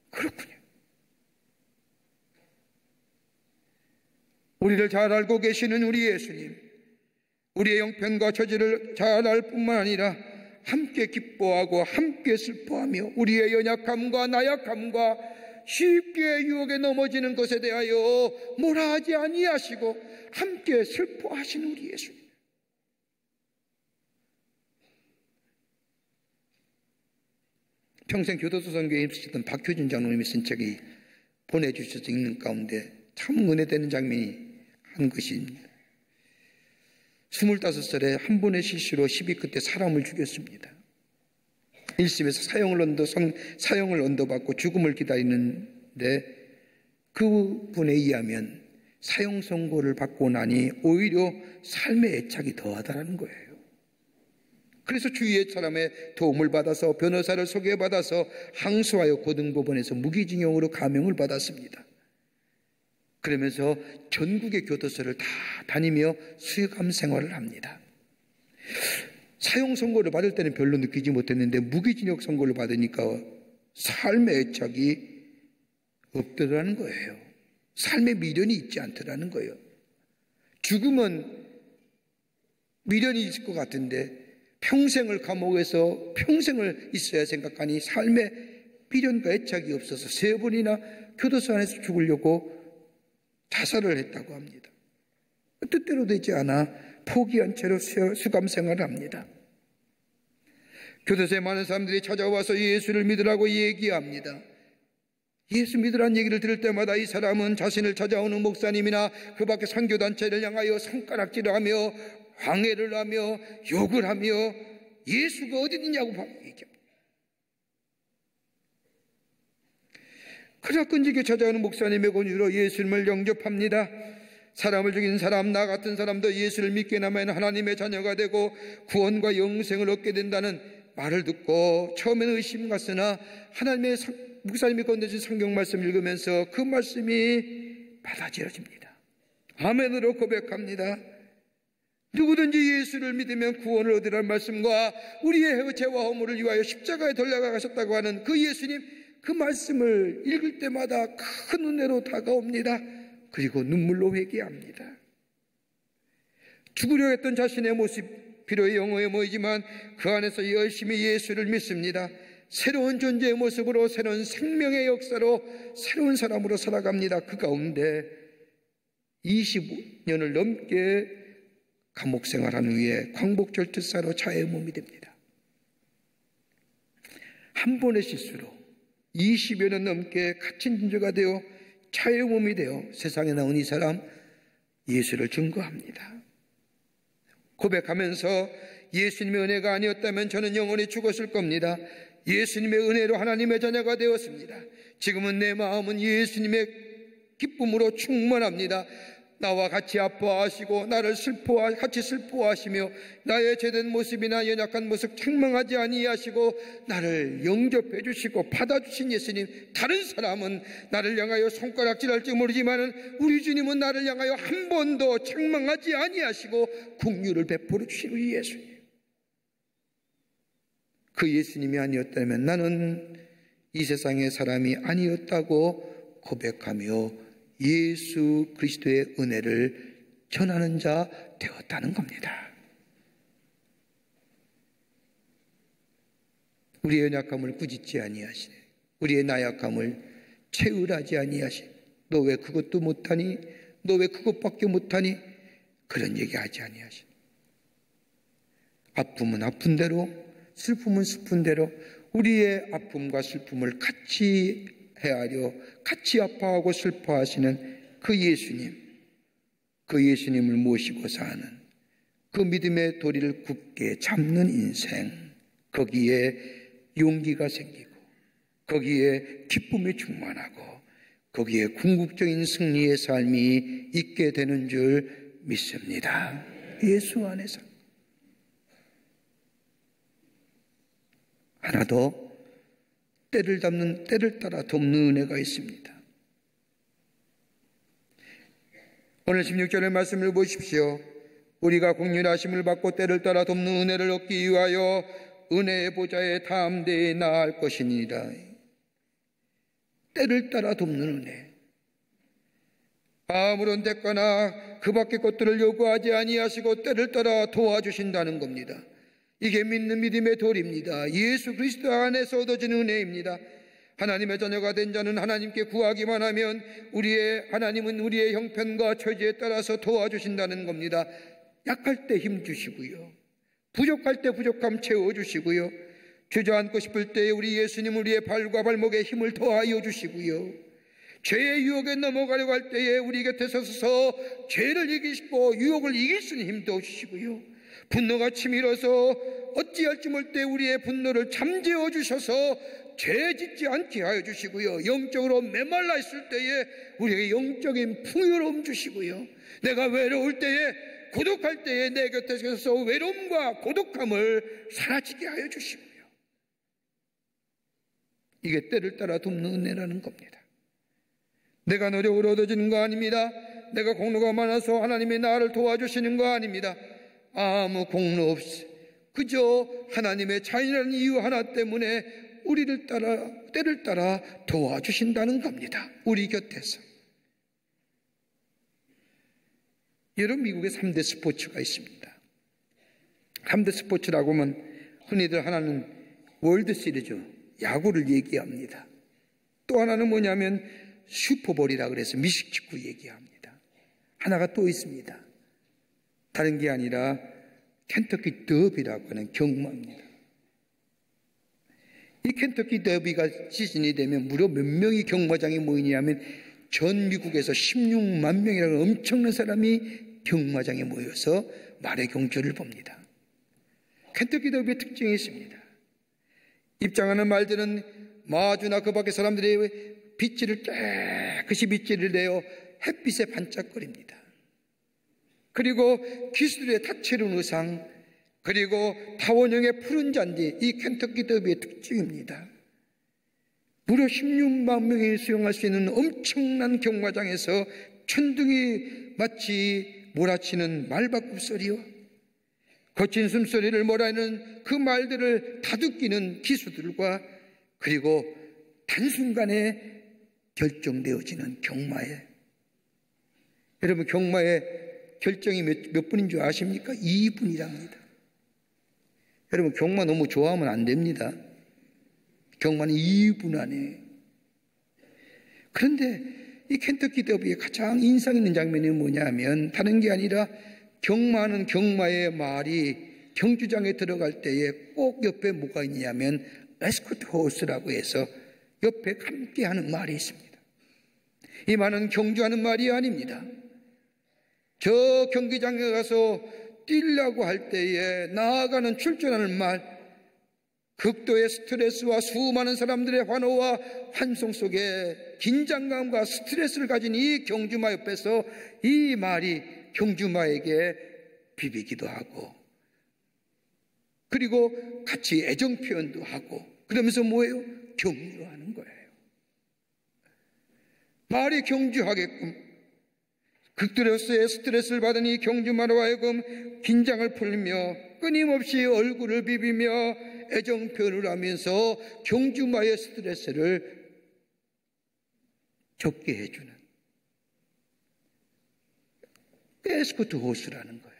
그렇군요. 우리를 잘 알고 계시는 우리 예수님, 우리의 형편과 처지를 잘 알 뿐만 아니라 함께 기뻐하고 함께 슬퍼하며 우리의 연약함과 나약함과 쉽게 유혹에 넘어지는 것에 대하여 뭐라 하지 아니하시고 함께 슬퍼하시는 우리 예수님. 평생 교도소 선교에 있으셨던 박효진 장로님이 쓴 책이 보내주셔서 읽는 가운데 참 은혜되는 장면이 한 것입니다. 25살에 한 번의 실수로 시비 끝에 사람을 죽였습니다. 1심에서 사형을 언도받고 죽음을 기다리는데 그분에 의하면 사형 선고를 받고 나니 오히려 삶의 애착이 더하다는 거예요. 그래서 주위의 사람의 도움을 받아서 변호사를 소개받아서 항소하여 고등법원에서 무기징역으로 감형을 받았습니다. 그러면서 전국의 교도소를 다 다니며 수감 생활을 합니다. 사형 선고를 받을 때는 별로 느끼지 못했는데 무기징역 선고를 받으니까 삶의 애착이 없더라는 거예요. 삶에 미련이 있지 않더라는 거예요. 죽음은 미련이 있을 것 같은데 평생을 감옥에서 평생을 있어야 생각하니 삶에 미련과 애착이 없어서 3번이나 교도소 안에서 죽으려고 자살을 했다고 합니다. 뜻대로 되지 않아 포기한 채로 수감 생활을 합니다. 교도소에 많은 사람들이 찾아와서 예수를 믿으라고 얘기합니다. 예수 믿으라는 얘기를 들을 때마다 이 사람은 자신을 찾아오는 목사님이나 그 밖에 선교단체를 향하여 손가락질을 하며 황해를 하며 욕을 하며 예수가 어디 있느냐고 얘기합니다. 그러나 끈질게 찾아오는 목사님의 권유로 예수님을 영접합니다. 사람을 죽인 사람, 나 같은 사람도 예수를 믿게 나면 하나님의 자녀가 되고 구원과 영생을 얻게 된다는 말을 듣고 처음에는 의심 갔으나 하나님의 목사님이 건네준 성경 말씀을 읽으면서 그 말씀이 받아들여집니다. 아멘으로 고백합니다. 누구든지 예수를 믿으면 구원을 얻으라는 말씀과 우리의 죄와 허물을 위하여 십자가에 돌아가셨다고 하는 그 예수님, 그 말씀을 읽을 때마다 큰 은혜로 다가옵니다. 그리고 눈물로 회개합니다. 죽으려 했던 자신의 모습 비로의 영혼에 모이지만 그 안에서 열심히 예수를 믿습니다. 새로운 존재의 모습으로 새로운 생명의 역사로 새로운 사람으로 살아갑니다. 그 가운데 25년을 넘게 감옥 생활한 후에 광복절투사로 자해 몸이 됩니다. 한 번의 실수로 20여 년 넘게 갇힌 존재가 되어 차의 몸이 되어 세상에 나온 이 사람 예수를 증거합니다. 고백하면서 예수님의 은혜가 아니었다면 저는 영원히 죽었을 겁니다. 예수님의 은혜로 하나님의 자녀가 되었습니다. 지금은 내 마음은 예수님의 기쁨으로 충만합니다. 나와 같이 아파하시고 나를 같이 슬퍼하시며 나의 죄된 모습이나 연약한 모습 책망하지 아니하시고 나를 영접해 주시고 받아주신 예수님, 다른 사람은 나를 향하여 손가락질할지 모르지만 우리 주님은 나를 향하여 한 번도 책망하지 아니하시고 긍휼을 베풀어 주신 우리 예수님, 그 예수님이 아니었다면 나는 이 세상의 사람이 아니었다고 고백하며 예수 그리스도의 은혜를 전하는 자 되었다는 겁니다. 우리의 연약함을 꾸짖지 아니하시네, 우리의 나약함을 채울하지 아니하시네. 너 왜 그것도 못하니? 너 왜 그것밖에 못하니? 그런 얘기하지 아니하시네. 아픔은 아픈 대로, 슬픔은 슬픈 대로 우리의 아픔과 슬픔을 같이 헤아려 같이 아파하고 슬퍼하시는 그 예수님, 그 예수님을 모시고 사는 그 믿음의 도리를 굳게 잡는 인생, 거기에 용기가 생기고 거기에 기쁨이 충만하고 거기에 궁극적인 승리의 삶이 있게 되는 줄 믿습니다. 예수 안에서. 하나 더, 때를 따라 돕는 은혜가 있습니다. 오늘 16절의 말씀을 보십시오. 우리가 긍휼하심을 받고 때를 따라 돕는 은혜를 얻기 위하여 은혜의 보좌에 담대히 나아갈 것이니라. 때를 따라 돕는 은혜. 아무런 대가나 그 밖의 것들을 요구하지 아니하시고 때를 따라 도와주신다는 겁니다. 이게 믿는 믿음의 도리입니다. 예수 그리스도 안에서 얻어진 은혜입니다. 하나님의 자녀가 된 자는 하나님께 구하기만 하면 하나님은 우리의 형편과 처지에 따라서 도와주신다는 겁니다. 약할 때 힘주시고요, 부족할 때 부족함 채워주시고요, 주저앉고 싶을 때 우리 예수님 우리의 발과 발목에 힘을 더하여 주시고요, 죄의 유혹에 넘어가려고 할 때에 우리 곁에 서서 죄를 이기시고 유혹을 이길 수 있는 힘도 주시고요, 분노가 치밀어서 어찌할지 모를 때 우리의 분노를 잠재워 주셔서 죄 짓지 않게 하여 주시고요, 영적으로 메말라 있을 때에 우리에게 영적인 풍요로움 주시고요, 내가 외로울 때에, 고독할 때에 내 곁에 서서 외로움과 고독함을 사라지게 하여 주시고요. 이게 때를 따라 돕는 은혜라는 겁니다. 내가 노력으로 얻어지는 거 아닙니다. 내가 공로가 많아서 하나님이 나를 도와주시는 거 아닙니다. 아무 공로 없이 그저 하나님의 자연이라는 이유 하나 때문에 때를 따라 도와주신다는 겁니다. 우리 곁에서. 여러분, 미국에 3대 스포츠가 있습니다. 3대 스포츠라고 하면 흔히들 하나는 월드 시리즈, 야구를 얘기합니다. 또 하나는 뭐냐면 슈퍼볼이라 그래서 미식축구 얘기합니다. 하나가 또 있습니다. 다른 게 아니라 켄터키 더비라고 하는 경마입니다. 이 켄터키 더비가 시즌이 되면 무려 몇 명이 경마장에 모이냐면 전 미국에서 16만 명이라는 엄청난 사람이 경마장에 모여서 말의 경주를 봅니다. 켄터키 더비의 특징이 있습니다. 입장하는 말들은 마주나 그 밖의 사람들이 깨끗이 빗질을 내어 햇빛에 반짝거립니다. 그리고 기수들의 다채로운 의상, 그리고 타원형의 푸른 잔디, 이 켄터키 더비의 특징입니다. 무려 16만 명이 수용할 수 있는 엄청난 경마장에서 천둥이 마치 몰아치는 말바꿈 소리와 거친 숨소리를 몰아내는 그 말들을 다듬기는 기수들과 그리고 단순간에 결정되어지는 경마에, 여러분 경마의 결정이 몇 분인 줄 아십니까? 2분이랍니다. 여러분 경마 너무 좋아하면 안 됩니다. 경마는 2분 안에. 그런데 이 켄터키 더비의 가장 인상 있는 장면이 뭐냐면 다른 게 아니라 경마는 경마의 말이 경주장에 들어갈 때에 꼭 옆에 뭐가 있냐면 에스코트 호스라고 해서 옆에 함께하는 말이 있습니다. 이 말은 경주하는 말이 아닙니다. 저 경기장에 가서 뛰려고 할 때에 나아가는 출전하는 말, 극도의 스트레스와 수많은 사람들의 환호와 환송 속에 긴장감과 스트레스를 가진 이 경주마 옆에서 이 말이 경주마에게 비비기도 하고, 그리고 같이 애정 표현도 하고, 그러면서 뭐예요? 격려하는 거예요. 말이 경주하게끔 극도로서의 스트레스를 받은 이 경주마로 하여금 긴장을 풀며 끊임없이 얼굴을 비비며 애정 표현을 하면서 경주마의 스트레스를 적게 해주는 에스코트 호스라는 거예요.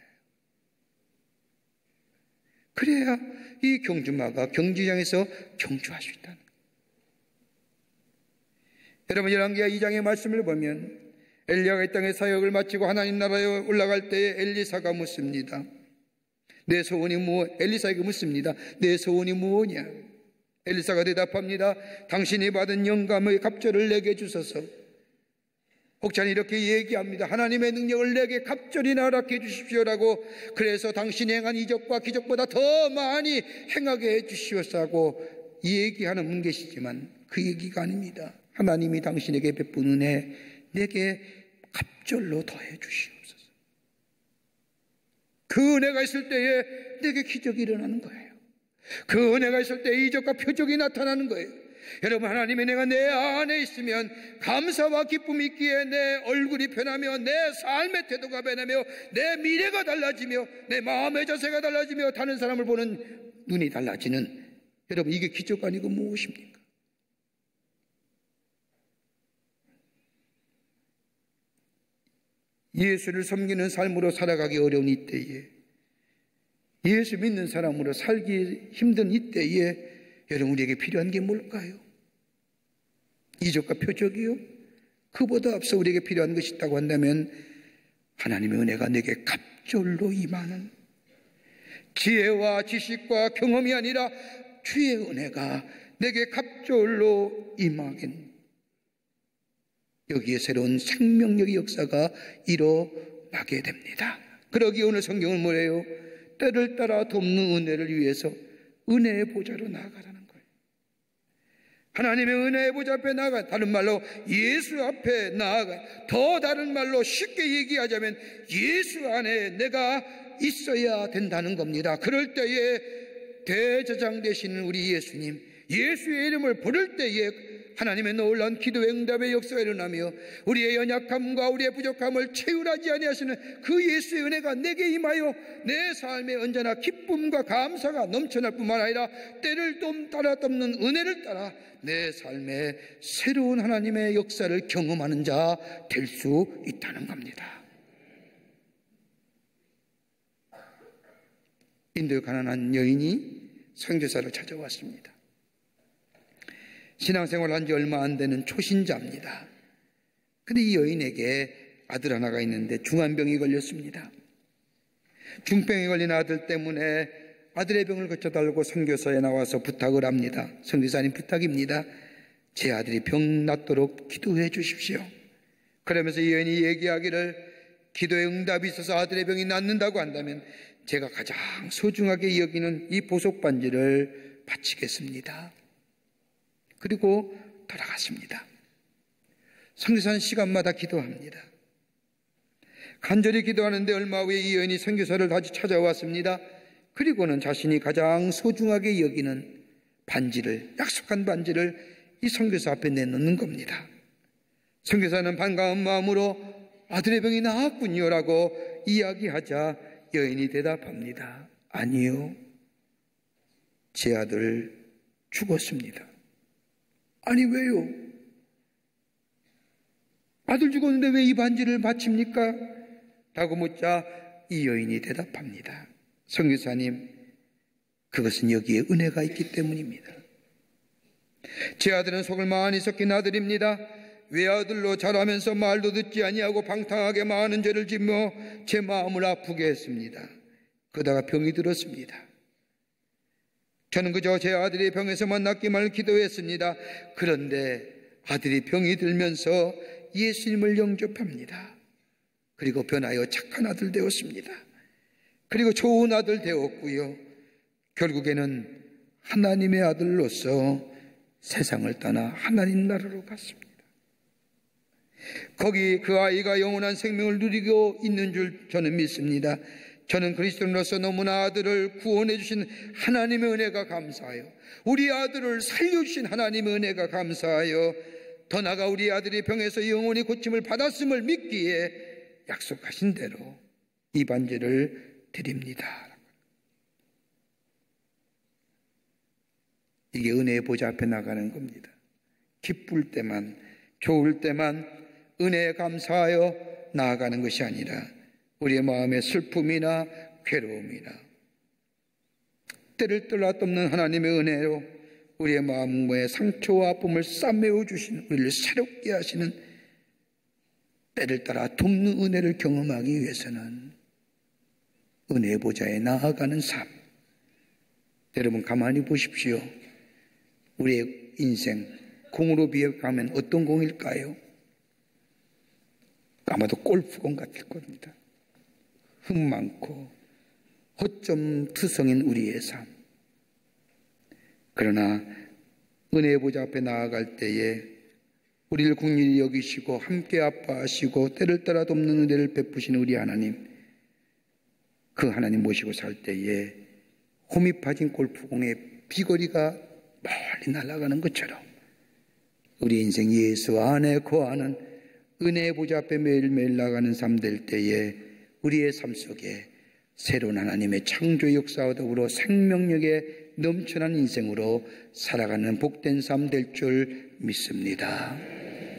그래야 이 경주마가 경주장에서 경주할 수 있다는 거예요. 여러분, 열왕기하 2장의 말씀을 보면 엘리야가 이 땅의 사역을 마치고 하나님 나라에 올라갈 때에 엘리사가 묻습니다. 내 소원이 엘리사에게 묻습니다. 내 소원이 무엇이냐? 엘리사가 대답합니다. 당신이 받은 영감의 갑절을 내게 주소서. 혹자는 이렇게 얘기합니다. 하나님의 능력을 내게 갑절이 나락해 주십시오라고. 그래서 당신이 행한 이적과 기적보다 더 많이 행하게 해 주시옵소서 얘기하는 분 계시지만 그 얘기가 아닙니다. 하나님이 당신에게 베푼 은혜 내게 갑절로 더해 주시옵소서. 그 은혜가 있을 때에 내게 기적이 일어나는 거예요. 그 은혜가 있을 때에 이적과 표적이 나타나는 거예요. 여러분, 하나님의 은혜가 내 안에 있으면 감사와 기쁨이 있기에 내 얼굴이 변하며 내 삶의 태도가 변하며 내 미래가 달라지며 내 마음의 자세가 달라지며 다른 사람을 보는 눈이 달라지는, 여러분, 이게 기적 아니고 무엇입니까? 예수를 섬기는 삶으로 살아가기 어려운 이때에, 예수 믿는 사람으로 살기 힘든 이때에 여러분, 우리에게 필요한 게 뭘까요? 이적과 표적이요? 그보다 앞서 우리에게 필요한 것이 있다고 한다면 하나님의 은혜가 내게 갑절로 임하는, 지혜와 지식과 경험이 아니라 주의 은혜가 내게 갑절로 임하겠네. 여기에 새로운 생명력의 역사가 일어나게 됩니다. 그러기에 오늘 성경은 뭐예요? 때를 따라 돕는 은혜를 위해서 은혜의 보좌로 나아가라는 거예요. 하나님의 은혜의 보좌 앞에 나아가, 다른 말로 예수 앞에 나아가, 더 다른 말로 쉽게 얘기하자면 예수 안에 내가 있어야 된다는 겁니다. 그럴 때에 대제사장 되시는 우리 예수님, 예수의 이름을 부를 때에 하나님의 놀라운 기도의 응답의 역사가 일어나며 우리의 연약함과 우리의 부족함을 채울하지 아니하시는 그 예수의 은혜가 내게 임하여 내 삶에 언제나 기쁨과 감사가 넘쳐날 뿐만 아니라 때를 따라 돕는 은혜를 따라 내 삶에 새로운 하나님의 역사를 경험하는 자 될 수 있다는 겁니다. 인도의 가난한 여인이 선교사를 찾아왔습니다. 신앙생활 한 지 얼마 안 되는 초신자입니다. 그런데 이 여인에게 아들 하나가 있는데 중환병이 걸렸습니다. 중병이 걸린 아들 때문에 아들의 병을 고쳐달라고 선교사에 나와서 부탁을 합니다. 선교사님 부탁입니다. 제 아들이 병 낫도록 기도해 주십시오. 그러면서 이 여인이 얘기하기를, 기도의 응답이 있어서 아들의 병이 낫는다고 한다면 제가 가장 소중하게 여기는 이 보석 반지를 바치겠습니다. 그리고 돌아갔습니다. 선교사는 시간마다 기도합니다. 간절히 기도하는데 얼마 후에 이 여인이 선교사를 다시 찾아왔습니다. 그리고는 자신이 가장 소중하게 여기는 반지를, 약속한 반지를 이 선교사 앞에 내놓는 겁니다. 선교사는 반가운 마음으로 아들의 병이 나았군요 라고 이야기하자 여인이 대답합니다. 아니요, 제 아들 죽었습니다. 아니 왜요? 아들 죽었는데 왜 이 반지를 바칩니까? 라고 묻자 이 여인이 대답합니다. 선교사님, 그것은 여기에 은혜가 있기 때문입니다. 제 아들은 속을 많이 섞인 아들입니다. 외아들로 자라면서 말도 듣지 아니하고 방탕하게 많은 죄를 짓며 제 마음을 아프게 했습니다. 그러다가 병이 들었습니다. 저는 그저 제 아들이 병에서만 낫기만을 기도했습니다. 그런데 아들이 병이 들면서 예수님을 영접합니다. 그리고 변하여 착한 아들 되었습니다. 그리고 좋은 아들 되었고요. 결국에는 하나님의 아들로서 세상을 떠나 하나님 나라로 갔습니다. 거기 그 아이가 영원한 생명을 누리고 있는 줄 저는 믿습니다. 저는 그리스도인으로서 너무나 아들을 구원해 주신 하나님의 은혜가 감사하여, 우리 아들을 살려주신 하나님의 은혜가 감사하여, 더 나아가 우리 아들이 병에서 영원히 고침을 받았음을 믿기에 약속하신 대로 이 반지를 드립니다. 이게 은혜의 보좌 앞에 나가는 겁니다. 기쁠 때만, 좋을 때만 은혜에 감사하여 나아가는 것이 아니라 우리의 마음의 슬픔이나 괴로움이나 때를 떠나없는 하나님의 은혜로 우리의 마음의 상처와 아픔을 싸매어 주시는, 우리를 새롭게 하시는, 때를 따라 돕는 은혜를 경험하기 위해서는 은혜의 보좌에 나아가는 삶. 여러분 가만히 보십시오. 우리의 인생 공으로 비교하면 어떤 공일까요? 아마도 골프공 같을 겁니다. 흠 많고 허점 투성인 우리의 삶. 그러나 은혜의 보좌 앞에 나아갈 때에 우리를 긍휼히 여기시고 함께 아파하시고 때를 따라 돕는 은혜를 베푸시는 우리 하나님, 그 하나님 모시고 살 때에 홈이 파진 골프공의 비거리가 멀리 날아가는 것처럼 우리 인생 예수 안에 거하는 은혜의 보좌 앞에 매일매일 나가는 삶 될 때에 우리의 삶 속에 새로운 하나님의 창조의 역사와 더불어 생명력에 넘쳐난 인생으로 살아가는 복된 삶 될 줄 믿습니다.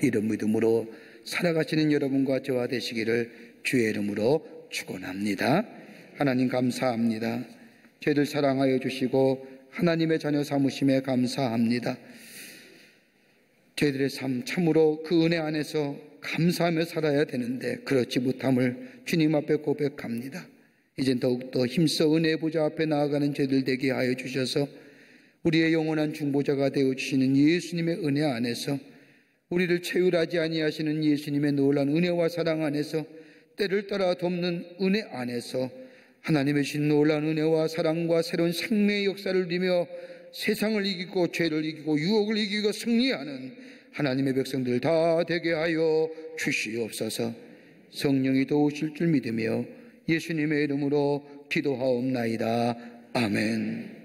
이런 믿음으로 살아가시는 여러분과 저와 되시기를 주의 이름으로 축원합니다. 하나님 감사합니다. 저희들 사랑하여 주시고 하나님의 자녀 삼으심에 감사합니다. 저희들의 삶 참으로 그 은혜 안에서 감사하며 살아야 되는데 그렇지 못함을 주님 앞에 고백합니다. 이젠 더욱더 힘써 은혜의 보좌 앞에 나아가는 저희들 되게 하여 주셔서 우리의 영원한 중보자가 되어주시는 예수님의 은혜 안에서, 우리를 체휼하지 아니하시는 예수님의 놀라운 은혜와 사랑 안에서, 때를 따라 돕는 은혜 안에서 하나님의 주신 놀라운 은혜와 사랑과 새로운 생명의 역사를 누리며 세상을 이기고 죄를 이기고 유혹을 이기고 승리하는 하나님의 백성들 다 되게 하여 주시옵소서. 성령이 도우실 줄 믿으며 예수님의 이름으로 기도하옵나이다. 아멘.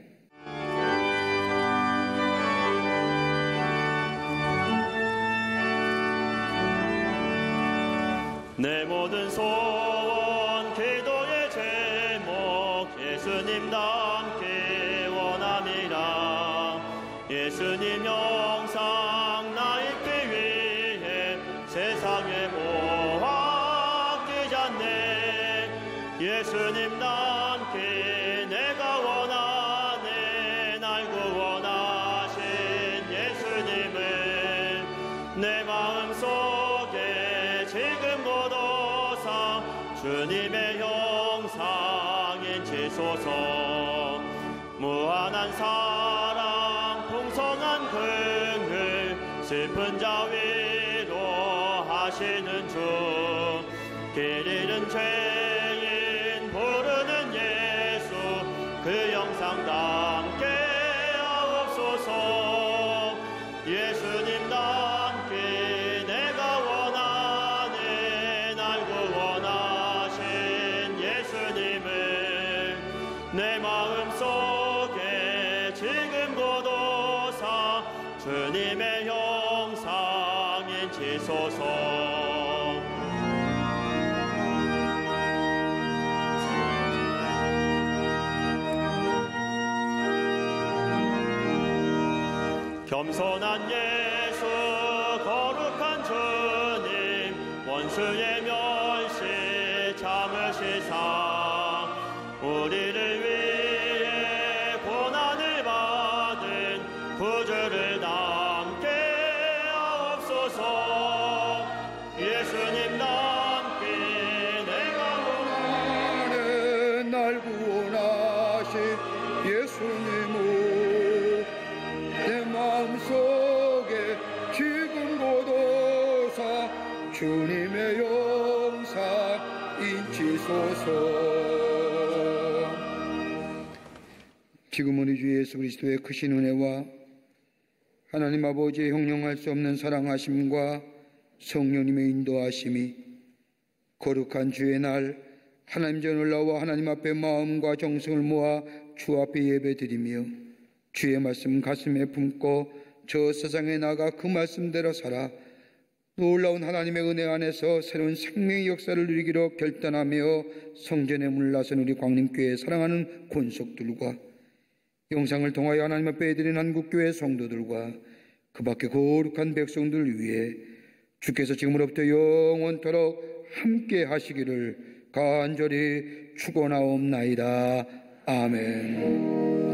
내 모든 소원 기도의 제목 예수님 닮기 원함이라. 예수님 영상 나 있기 위해 세상에 모아 끼잖네. 예수님 닮기 내가 원하네. 날 구원하신 예수님을 내 마음속에 지금 모도사 주님의 형상인 지소서. 무한한 사랑 풍성한 긍휼 슬픈 자 위로하시는 주. 길 잃은 죄인 부르는 예수 그 영상 담게 하옵소서. 예수님 닮기 내가 원하네. 날 구원하신 예수님을 내 마음속에 지금 고도사 주님의 형상인 지소서. 겸손한 예수 거룩한 주님 원수의 멸시 참으시사 우리를 위해 고난을 받은 구주를 담게 하옵소서. 예수님 닮기 내가 원하네. 날 구원하신 예수님을 내 마음속에 지금 고도사 주님의 영상 인치소서. 지금 우리 주 예수 그리스도의 크신 은혜와 하나님 아버지의 형용할 수 없는 사랑하심과 성령님의 인도하심이 거룩한 주의 날 하나님 전 올라와 하나님 앞에 마음과 정성을 모아 주 앞에 예배드리며 주의 말씀 가슴에 품고 저 세상에 나가 그 말씀대로 살아 놀라운 하나님의 은혜 안에서 새로운 생명의 역사를 누리기로 결단하며 성전에 문을 나선 우리 광림교회 사랑하는 권속들과 영상을 통하여 하나님 앞에 드린 한국교회 성도들과 그 밖에 거룩한 백성들 위해 주께서 지금으로부터 영원토록 함께 하시기를 간절히 축원하옵나이다. 아멘.